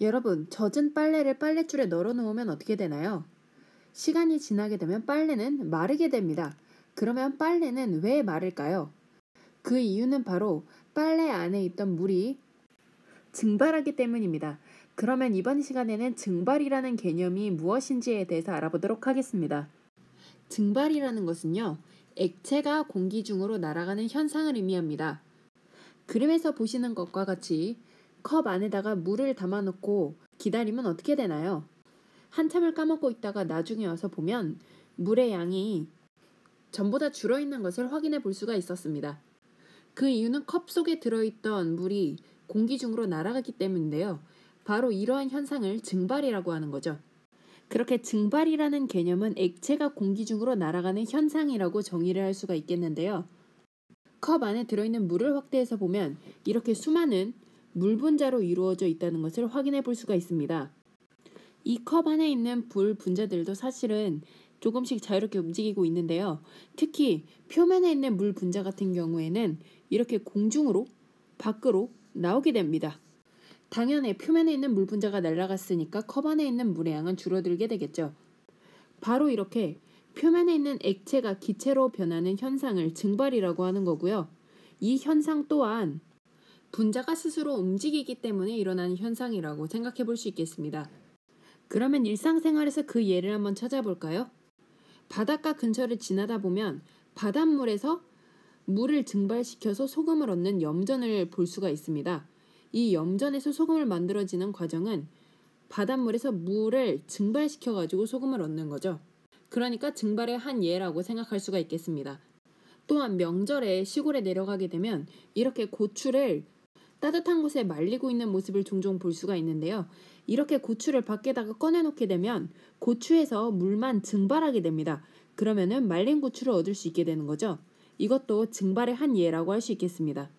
여러분, 젖은 빨래를 빨랫줄에 널어 놓으면 어떻게 되나요? 시간이 지나게 되면 빨래는 마르게 됩니다. 그러면 빨래는 왜 마를까요? 그 이유는 바로 빨래 안에 있던 물이 증발하기 때문입니다. 그러면 이번 시간에는 증발이라는 개념이 무엇인지에 대해서 알아보도록 하겠습니다. 증발이라는 것은요, 액체가 공기 중으로 날아가는 현상을 의미합니다. 그림에서 보시는 것과 같이 컵 안에다가 물을 담아놓고 기다리면 어떻게 되나요? 한참을 까먹고 있다가 나중에 와서 보면 물의 양이 전보다 줄어있는 것을 확인해 볼 수가 있었습니다. 그 이유는 컵 속에 들어있던 물이 공기 중으로 날아가기 때문인데요. 바로 이러한 현상을 증발이라고 하는 거죠. 그렇게 증발이라는 개념은 액체가 공기 중으로 날아가는 현상이라고 정의를 할 수가 있겠는데요. 컵 안에 들어있는 물을 확대해서 보면 이렇게 수많은 물 분자로 이루어져 있다는 것을 확인해 볼 수가 있습니다. 이 컵 안에 있는 물 분자들도 사실은 조금씩 자유롭게 움직이고 있는데요. 특히 표면에 있는 물 분자 같은 경우에는 이렇게 공중으로 밖으로 나오게 됩니다. 당연히 표면에 있는 물 분자가 날아갔으니까 컵 안에 있는 물의 양은 줄어들게 되겠죠. 바로 이렇게 표면에 있는 액체가 기체로 변하는 현상을 증발이라고 하는 거고요. 이 현상 또한 분자가 스스로 움직이기 때문에 일어나는 현상이라고 생각해 볼 수 있겠습니다. 그러면 일상생활에서 그 예를 한번 찾아볼까요? 바닷가 근처를 지나다 보면 바닷물에서 물을 증발시켜서 소금을 얻는 염전을 볼 수가 있습니다. 이 염전에서 소금을 만들어지는 과정은 바닷물에서 물을 증발시켜 가지고 소금을 얻는 거죠. 그러니까 증발의 한 예라고 생각할 수가 있겠습니다. 또한 명절에 시골에 내려가게 되면 이렇게 고추를 따뜻한 곳에 말리고 있는 모습을 종종 볼 수가 있는데요. 이렇게 고추를 밖에다가 꺼내놓게 되면 고추에서 물만 증발하게 됩니다. 그러면은 말린 고추를 얻을 수 있게 되는 거죠. 이것도 증발의 한 예라고 할 수 있겠습니다.